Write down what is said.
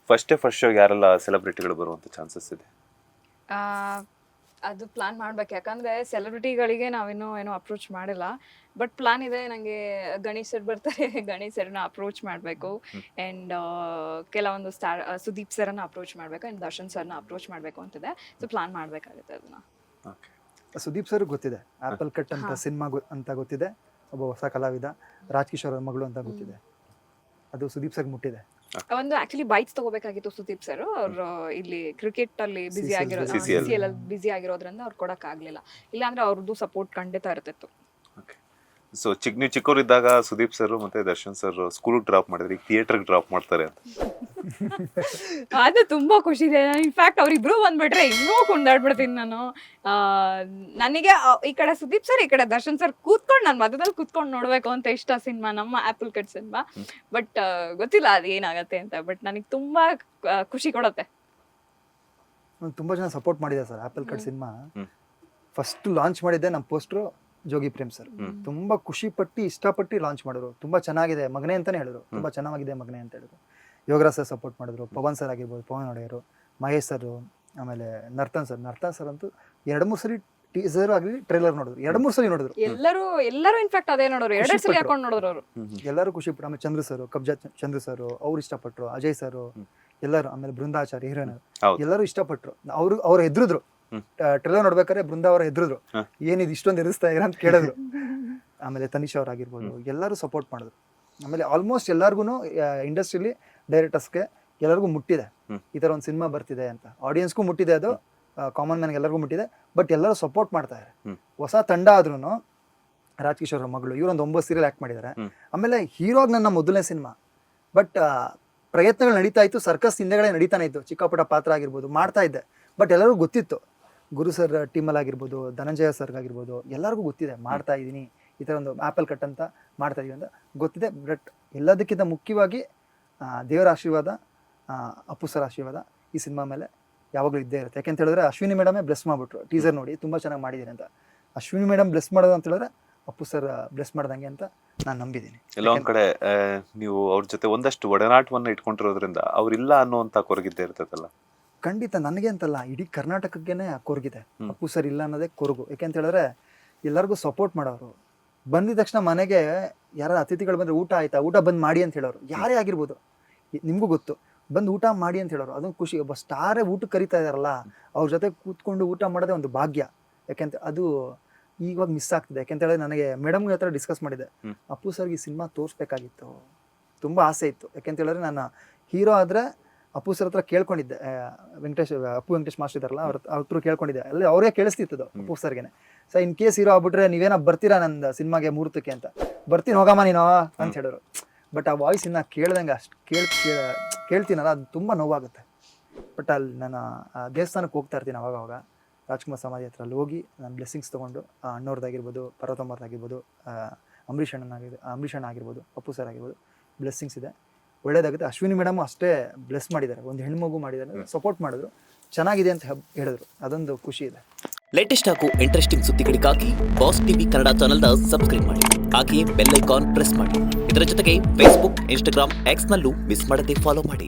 First ಶೋಗೆ ಯಾರೆಲ್ಲ ಸೆಲೆಬ್ರಿಟಿಗಳು ಬರುವಂತ chances ಇದೆ? ಅದು ಪ್ಲಾನ್ ಮಾಡ್ಬೇಕು, ಯಾಕಂದ್ರೆ ಸೆಲೆಬ್ರಿಟಿಗಳಿಗೆ ನಾವಿನ್ನೂ ಏನೋ ಅಪ್ರೋಚ್ ಮಾಡಿಲ್ಲ. ಬಟ್ ಪ್ಲಾನ್ ಇದೆ, ನನಗೆ ಗಣೇಶ್ ಸರ್ ಬರ್ತಾರೆ, ಗಣೇಶ್ ಸರ್ನ ಅಪ್ರೋಚ್ ಮಾಡಬೇಕು. ಆ್ಯಂಡ್ ಕೆಲವೊಂದು ಸುದೀಪ್ ಸರ್ನ ಅಪ್ರೋಚ್ ಮಾಡಬೇಕು, ಆ್ಯಂಡ್ ದರ್ಶನ್ ಸರ್ನ ಅಪ್ರೋಚ್ ಮಾಡಬೇಕು ಅಂತಿದೆ. ಸೊ ಪ್ಲಾನ್ ಮಾಡಬೇಕಾಗುತ್ತೆ ಅದನ್ನ. ಸುದೀಪ್ ಸರ್ ಗೊತ್ತಿದೆ, ಆಪಲ್ ಕಟ್ ಅಂತ ಸಿನಿಮಾ ಅಂತ ಗೊತ್ತಿದೆ, ಒಬ್ಬ ಹೊಸ ಕಲಾವಿದ, ರಾಜ್ಕಿಶೋರ್ ಅವ್ರ ಮಗಳು ಅಂತ ಗೊತ್ತಿದೆ. ಅದು ಸುದೀಪ್ ಸರ್ ಮುಟ್ಟಿದೆ. ಒಂದು ಆಕ್ಚುಲಿ ಬೈಕ್ಸ್ ತಗೋಬೇಕಾಗಿತ್ತು ಸುದೀಪ್ ಸರ್, ಅವ್ರು ಇಲ್ಲಿ ಕ್ರಿಕೆಟ್ ಅಲ್ಲಿ ಬಿಸಿ ಬಿಸಿ ಆಗಿರೋದ್ರಿಂದ ಅವ್ರು ಕೊಡಕ್ ಆಗ್ಲಿಲ್ಲ. ಇಲ್ಲಾಂದ್ರೆ ಅವ್ರದ್ದು ಸಪೋರ್ಟ್ ಖಂಡಿತ ಇರ್ತಿತ್ತು. ಸೊ ನೀವು ಚಿಕ್ಕವರಿದ್ದಾಗ ಸುದೀಪ್ ಸರ್ ಮತ್ತೆ ದರ್ಶನ್ ಸರ್ ಸ್ಕೂಲ್ ಡ್ರಾಪ್ ಮಾಡಿದ್ರೆ ಈಗ ಥಿಯೇಟರ್ ಡ್ರಾಪ್ ಮಾಡ್ತಾರೆ ಅಂತ ಅದು ತುಂಬಾ ಖುಷಿ ಇದೆ. ಇನ್ಫ್ಯಾಕ್ಟ್ ಅವ್ರಿಬ್ರು ಬಂದ್ಬಿಟ್ರೆ ಇನ್ನೂ ಕೊಂಡಾಡ್ಬಿಡ್ತೀನಿ ನಾನು. ನನಗೆ ಈ ಕಡೆ ಸುದೀಪ್ ಸರ್, ಈ ಕಡೆ ದರ್ಶನ್ ಸರ್ ಕೂತ್ಕೊಂಡು ನಾನು ಮಧ್ಯದಲ್ಲಿ ಕೂತ್ಕೊಂಡು ನೋಡ್ಬೇಕು ಅಂತ ಇಷ್ಟ ಸಿನಿಮಾ, ನಮ್ಮ ಆಪಲ್ ಕಟ್ ಸಿನಿಮಾ. ಬಟ್ ಗೊತ್ತಿಲ್ಲ ಅದು ಏನಾಗತ್ತೆ ಅಂತ. ಬಟ್ ನನಗೆ ತುಂಬಾ ಖುಷಿ ಕೊಡುತ್ತೆ. ತುಂಬಾ ಜನ ಸಪೋರ್ಟ್ ಮಾಡಿದೆ sir. Apple cut cinema first launch ಮಾಡಿದ್ದೆ ನಮ್ಮ ಪೋಸ್ಟ್ರು ಜೋಗಿ ಪ್ರೇಮ್ ಸರ್. ತುಂಬಾ ಖುಷಿ ಪಟ್ಟು ಇಷ್ಟಪಟ್ಟು ಲಾಂಚ್ ಮಾಡಿದ್ರು. ತುಂಬಾ ಚೆನ್ನಾಗಿದೆ ಮಗನೇ ಅಂತಾನೆ ಹೇಳಿದ್ರು, ತುಂಬಾ ಚೆನ್ನಾಗಿದೆ ಮಗನೇ ಅಂತ ಹೇಳಿದ್ರು. ಯೋಗರಾಜ್ ಸರ್ ಸಪೋರ್ಟ್ ಮಾಡಿದ್ರು, ಪವನ್ ಸರ್ ಆಗಿರ್ಬೋದು, ಪವನ್ ಒಡೆಯರು, ಮಹೇಶ್ ಸರ್, ಆಮೇಲೆ ನರ್ತನ್ ಸರ್ ಅಂತೂ 2-3 ಸರಿ ಟೀಸರ್ ಆಗಲಿ ಟ್ರೈಲರ್ ನೋಡಿದ್ರು, 2-3 ಸರಿ ನೋಡಿದ್ರು. ಎಲ್ಲರೂ ಇನ್ಫ್ಯಾಕ್ಟ್ ಅದೇ ನೋಡೋರು, 2 ಸರಿ ಹಾಕೊಂಡು ನೋಡಿದ್ರು ಅವರು. ಎಲ್ಲರೂ ಖುಷಿ ಪಟ್ಟು. ಆಮೇಲೆ ಚಂದ್ರ ಸರ್, ಕಬ್ಜಾ ಚಂದ್ರ ಸರ್ ಅವ್ರು ಇಷ್ಟಪಟ್ರು, ಅಜಯ್ ಸರ್ ಎಲ್ಲರೂ, ಆಮೇಲೆ ಬೃಂದಾಚಾರ್ಯ ಹೀರೋಯಿನ್ ಎಲ್ಲರೂ ಇಷ್ಟಪಟ್ರು. ಅವ್ರು ಹೆದ್ರಿದ್ರು, ಟ್ರೈಲರ್ ನೋಡ್ಬೇಕಾದ್ರೆ ಬೃಂದ ಅವ್ರ ಹೆದ್ರಿದ್ರು, ಏನಿದು ಇಷ್ಟೊಂದು ಎದುರಿಸ್ತಾ ಇರ ಅಂತ ಕೇಳಿದ್ರು. ಆಮೇಲೆ ತನಿಷ್ ಅವ್ರು ಆಗಿರ್ಬೋದು, ಎಲ್ಲರೂ ಸಪೋರ್ಟ್ ಮಾಡಿದ್ರು. ಆಮೇಲೆ ಆಲ್ಮೋಸ್ಟ್ ಎಲ್ಲರಿಗೂ ಇಂಡಸ್ಟ್ರಿಲಿ ಡೈರೆಕ್ಟರ್ಸ್ಗೆ ಎಲ್ಲರಿಗೂ ಮುಟ್ಟಿದೆ ಈ ಥರ ಒಂದು ಸಿನಿಮಾ ಬರ್ತಿದೆ ಅಂತ. ಆಡಿಯನ್ಸ್ಗೂ ಮುಟ್ಟಿದೆ, ಅದು ಕಾಮನ್ ಮ್ಯಾನ್ಗೆ ಎಲ್ಲರಿಗೂ ಮುಟ್ಟಿದೆ. ಬಟ್ ಎಲ್ಲರೂ ಸಪೋರ್ಟ್ ಮಾಡ್ತಾ ಇದ್ದಾರೆ. ಹೊಸ ತಂಡ ಆದ್ರೂ ರಾಜ್ಕಿಶೋರ್ ಮಗಳು ಇವರೊಂದು 9 ಸೀರಿಯಲ್ ಆ್ಯಕ್ಟ್ ಮಾಡಿದ್ದಾರೆ. ಆಮೇಲೆ ಹೀರೋಗ್ ನನ್ನ ಮೊದಲನೇ ಸಿನಿಮಾ. ಬಟ್ ಪ್ರಯತ್ನಗಳು ನಡೀತಾ ಇತ್ತು, ಸರ್ಕಸ್ ಹಿಂದೆಗಳೇ ನಡೀತಾನೆ ಇತ್ತು, ಚಿಕ್ಕ ಪುಟ್ಟ ಪಾತ್ರ ಆಗಿರ್ಬೋದು ಮಾಡ್ತಾ ಇದ್ದೆ. ಬಟ್ ಎಲ್ಲರಿಗೂ ಗೊತ್ತಿತ್ತು, ಗುರು ಸರ್ ಟೀಮಲ್ಲಿ ಆಗಿರ್ಬೋದು, ಧನಂಜಯ ಸರ್ಗಾಗಿರ್ಬೋದು, ಎಲ್ಲರಿಗೂ ಗೊತ್ತಿದೆ ಮಾಡ್ತಾ ಇದ್ದೀನಿ ಈ ಥರ ಒಂದು ಆಪಲ್ ಕಟ್ ಅಂತ ಮಾಡ್ತಾ ಇದೀವಿ ಅಂತ ಗೊತ್ತಿದೆ. ಬಟ್ ಎಲ್ಲದಕ್ಕಿಂತ ಮುಖ್ಯವಾಗಿ ದೇವರ ಆಶೀರ್ವಾದ, ಅಪ್ಪು ಸರ್ ಆಶೀರ್ವಾದ ಈ ಸಿನಿಮಾ ಮೇಲೆ ಯಾವಾಗಲೂ ಇದ್ದೇ ಇರುತ್ತೆ. ಯಾಕೆಂತ ಹೇಳಿದ್ರೆ ಅಶ್ವಿನಿ ಮೇಡಮೇ ಬ್ಲೆಸ್ ಮಾಡಿಬಿಟ್ರು, ಟೀಸರ್ ನೋಡಿ ತುಂಬ ಚೆನ್ನಾಗಿ ಮಾಡಿದ್ದೀನಿ ಅಂತ. ಅಶ್ವಿನಿ ಮೇಡಮ್ ಬ್ಲೆಸ್ ಮಾಡೋದು ಅಂತ ಹೇಳಿದ್ರೆ ಅಪ್ಪು ಸರ್ ಬ್ಲೆಸ್ ಮಾಡ್ದಂಗೆ ಅಂತ ನಾನು ನಂಬಿದ್ದೀನಿ. ಎಲ್ಲ ಒಂದ್ ಕಡೆ ನೀವು ಅವ್ರ ಜೊತೆ ಒಂದಷ್ಟು ಒಡನಾಟವನ್ನು ಇಟ್ಕೊಂಡಿರೋದ್ರಿಂದ ಅವ್ರಿಲ್ಲ ಅನ್ನೋಂಥ ಕೊರಗಿದ್ದೇ ಇರ್ತದಲ್ಲ? ಖಂಡಿತ, ನನಗೆ ಅಂತಲ್ಲ, ಇಡೀ ಕರ್ನಾಟಕಕ್ಕೇನೆ ಕೊರಗಿದೆ. ಅಪ್ಪು ಸರ್ ಇಲ್ಲ ಅನ್ನೋದೇ ಕೊರಗು. ಯಾಕೆಂತ ಹೇಳಿದ್ರೆ ಎಲ್ಲರಿಗೂ ಸಪೋರ್ಟ್ ಮಾಡೋರು. ಬಂದಿದ ತಕ್ಷಣ ಮನೆಗೆ ಯಾರು ಅತಿಥಿಗಳು ಬಂದರೆ ಊಟ ಆಯ್ತಾ, ಊಟ ಬಂದು ಮಾಡಿ ಅಂತ ಹೇಳೋರು. ಯಾರೇ ಆಗಿರ್ಬೋದು, ನಿಮಗೂ ಗೊತ್ತು, ಬಂದು ಊಟ ಮಾಡಿ ಅಂತ ಹೇಳೋರು. ಅದೊಂದು ಖುಷಿ. ಒಬ್ಬ ಸ್ಟಾರೇ ಊಟಕ್ಕೆ ಕರಿತಾ ಇದಾರಲ್ಲ, ಅವ್ರ ಜೊತೆ ಕೂತ್ಕೊಂಡು ಊಟ ಮಾಡೋದೇ ಒಂದು ಭಾಗ್ಯ. ಯಾಕೆಂತ ಅದು ಈವಾಗ ಮಿಸ್ ಆಗ್ತಿದೆ. ಯಾಕೆಂತ ಹೇಳಿದ್ರೆ ನನಗೆ ಮೇಡಮ್ಗೆ ಹತ್ರ ಡಿಸ್ಕಸ್ ಮಾಡಿದೆ, ಅಪ್ಪು ಸರ್ಗೆ ಈ ಸಿನಿಮಾ ತೋರಿಸ್ಬೇಕಾಗಿತ್ತು, ತುಂಬ ಆಸೆ ಇತ್ತು. ಯಾಕೆಂತ ಹೇಳಿದ್ರೆ ನಾನು ಹೀರೋ ಆದರೆ ಅಪ್ಪು ಸರ್ ಹತ್ರ ಕೇಳ್ಕೊಂಡಿದ್ದೆ, ಅಪ್ಪು ವೆಂಕಟೇಶ್ ಮಾಸ್ಟರ್ ಇದಾರಲ್ಲ ಅವ್ರ ಹತ್ರ ಕೇಳ್ಕೊಂಡಿದ್ದೆ. ಅಲ್ಲಿ ಅವರೇ ಕೇಳಿಸ್ತಿತ್ತು ಅಪ್ಪು ಸರ್ಗೆನೆ, ಸರ್ ಇನ್ ಕೇಸ್ ಹೀರೋ ಆಗ್ಬಿಟ್ರೆ ನೀವೇನ ಬರ್ತೀರಾ ನನ್ನ ಸಿನಿಮಾಗೆ ಮುಹೂರ್ತಕ್ಕೆ ಅಂತ. ಬರ್ತೀನಿ ಹೋಗಮ್ಮ ನೀನು ಅಂತ ಹೇಳಿದ್ರು. ಬಟ್ ಆ ವಾಯ್ಸ್ ಇನ್ನು ಕೇಳ್ದಂಗೆ ಅಷ್ಟು ಕೇಳ್ತೀನಲ್ಲ, ಅದು ತುಂಬ ನೋವಾಗುತ್ತೆ. ಬಟ್ ಅಲ್ಲಿ ನಾನು ದೇವಸ್ಥಾನಕ್ಕೆ ಹೋಗ್ತಾ ಇರ್ತೀನಿ ಅವಾಗ ರಾಜ್ಕುಮಾರ್ ಸಮಾಧಿ ಹತ್ರ ಅಲ್ಲಿ ಹೋಗಿ ನಾನು ಬ್ಲೆಸ್ಸಿಂಗ್ಸ್ ತೊಗೊಂಡು, ಅಣ್ಣವ್ರದ್ದಾಗಿರ್ಬೋದು, ಪರ್ವತಮ್ಮವ್ರದ್ದಾಗಿರ್ಬೋದು, ಅಂಬರೀಷ್ ಅಣ್ಣ ಆಗಿರ್ಬೋದು, ಅಪ್ಪು ಸರ್ ಆಗಿರ್ಬೋದು, ಬ್ಲೆಸ್ಸಿಂಗ್ಸ್ ಇದೆ, ಒಳ್ಳೇದಾಗುತ್ತೆ. ಅಶ್ವಿನಿ ಮೇಡಮ್ ಅಷ್ಟೇ ಬ್ಲೆಸ್ ಮಾಡಿದ್ದಾರೆ, ಒಂದು ಹೆಣ್ಮಗು ಮಾಡಿದ್ದಾರೆ, ಸಪೋರ್ಟ್ ಮಾಡಿದ್ರು, ಚೆನ್ನಾಗಿದೆ ಅಂತ ಹೇಳಿದ್ರು. ಅದೊಂದು ಖುಷಿ ಇದೆ. ಲೇಟೆಸ್ಟ್ ಹಾಗೂ ಇಂಟ್ರೆಸ್ಟಿಂಗ್ ಸುದ್ದಿಗಳಿಗಾಗಿ ಬಾಸ್ ಟಿವಿ ಕನ್ನಡ ಚಾನೆಲ್ನ ಸಬ್ಸ್ಕ್ರೈಬ್ ಮಾಡಿ, ಹಾಗೆಯೇ ಬೆಲ್ ಐಕಾನ್ ಪ್ರೆಸ್ ಮಾಡಿ. ಇದರ ಜೊತೆಗೆ ಫೇಸ್ಬುಕ್, ಇನ್ಸ್ಟಾಗ್ರಾಮ್, ಎಕ್ಸ್ನಲ್ಲೂ ಮಿಸ್ ಮಾಡದೆ ಫಾಲೋ ಮಾಡಿ.